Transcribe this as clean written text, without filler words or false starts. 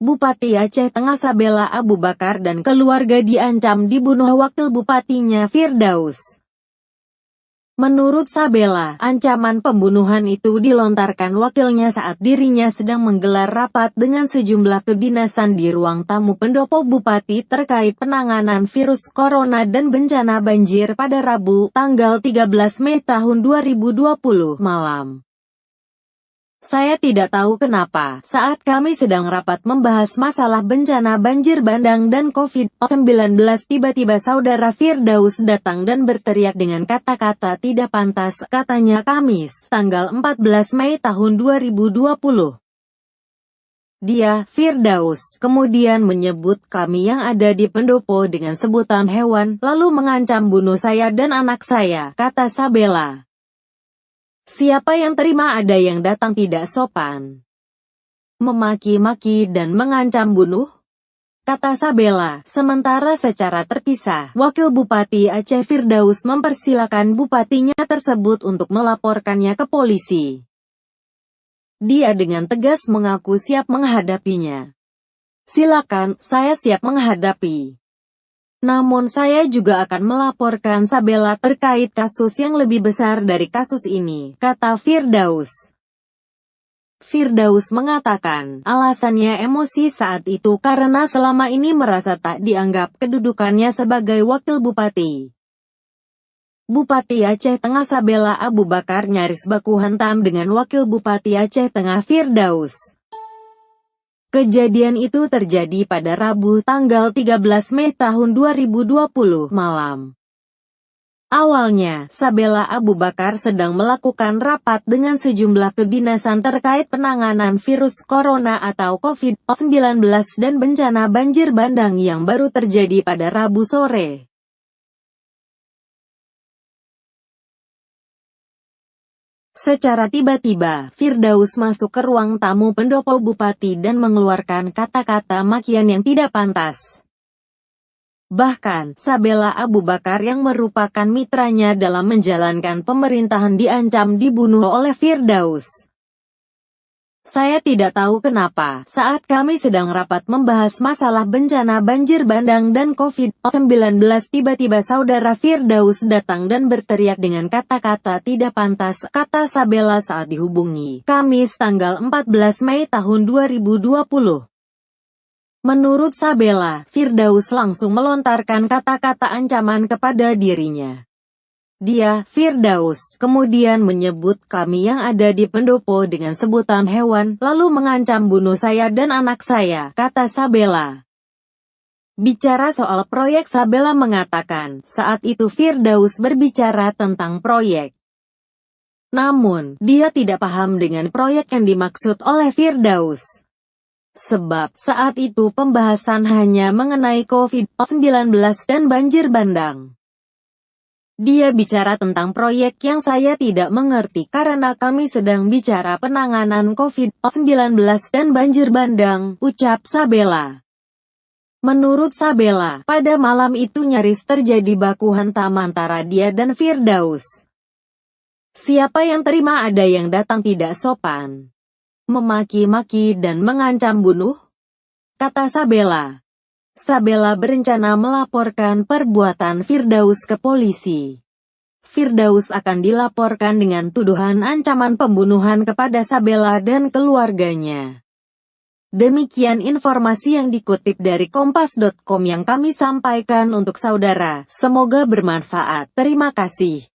Bupati Aceh Tengah Sabela Abu Bakar dan keluarga diancam dibunuh wakil bupatinya Firdaus. Menurut Sabela, ancaman pembunuhan itu dilontarkan wakilnya saat dirinya sedang menggelar rapat dengan sejumlah kedinasan di ruang tamu pendopo bupati terkait penanganan virus corona dan bencana banjir pada Rabu, tanggal 13 Mei tahun 2020 malam. Saya tidak tahu kenapa, saat kami sedang rapat membahas masalah bencana banjir bandang dan COVID-19 tiba-tiba saudara Firdaus datang dan berteriak dengan kata-kata tidak pantas, katanya Kamis, tanggal 14 Mei tahun 2020. Dia, Firdaus, kemudian menyebut kami yang ada di pendopo dengan sebutan hewan, lalu mengancam bunuh saya dan anak saya, kata Sabela. Siapa yang terima ada yang datang tidak sopan, memaki-maki dan mengancam bunuh, kata Sabela. Sementara secara terpisah, Wakil Bupati Aceh Firdaus mempersilakan bupatinya tersebut untuk melaporkannya ke polisi. Dia dengan tegas mengaku siap menghadapinya. Silakan, saya siap menghadapi. Namun saya juga akan melaporkan Sabela terkait kasus yang lebih besar dari kasus ini, kata Firdaus. Firdaus mengatakan, alasannya emosi saat itu karena selama ini merasa tak dianggap kedudukannya sebagai wakil bupati. Bupati Aceh Tengah Sabela Abu Bakar nyaris baku hantam dengan Wakil Bupati Aceh Tengah Firdaus. Kejadian itu terjadi pada Rabu tanggal 13 Mei tahun 2020 malam. Awalnya, Sabela Abu Bakar sedang melakukan rapat dengan sejumlah kedinasan terkait penanganan virus corona atau COVID-19 dan bencana banjir bandang yang baru terjadi pada Rabu sore. Secara tiba-tiba, Firdaus masuk ke ruang tamu pendopo bupati dan mengeluarkan kata-kata makian yang tidak pantas. Bahkan, Sabela Abu Bakar yang merupakan mitranya dalam menjalankan pemerintahan diancam dibunuh oleh Firdaus. Saya tidak tahu kenapa, saat kami sedang rapat membahas masalah bencana banjir bandang dan COVID-19 tiba-tiba saudara Firdaus datang dan berteriak dengan kata-kata tidak pantas, kata Sabela saat dihubungi, Kamis tanggal 14 Mei tahun 2020. Menurut Sabela, Firdaus langsung melontarkan kata-kata ancaman kepada dirinya. Dia, Firdaus, kemudian menyebut kami yang ada di pendopo dengan sebutan hewan, lalu mengancam bunuh saya dan anak saya, kata Sabela. Bicara soal proyek, Sabela mengatakan, saat itu Firdaus berbicara tentang proyek. Namun, dia tidak paham dengan proyek yang dimaksud oleh Firdaus. Sebab, saat itu pembahasan hanya mengenai COVID-19 dan banjir bandang. Dia bicara tentang proyek yang saya tidak mengerti karena kami sedang bicara penanganan COVID-19 dan banjir bandang, ucap Sabela. Menurut Sabela, pada malam itu nyaris terjadi baku hantam antara dia dan Firdaus. Siapa yang terima ada yang datang tidak sopan, memaki-maki dan mengancam bunuh, kata Sabela. Sabela berencana melaporkan perbuatan Firdaus ke polisi. Firdaus akan dilaporkan dengan tuduhan ancaman pembunuhan kepada Sabela dan keluarganya. Demikian informasi yang dikutip dari kompas.com yang kami sampaikan untuk saudara. Semoga bermanfaat. Terima kasih.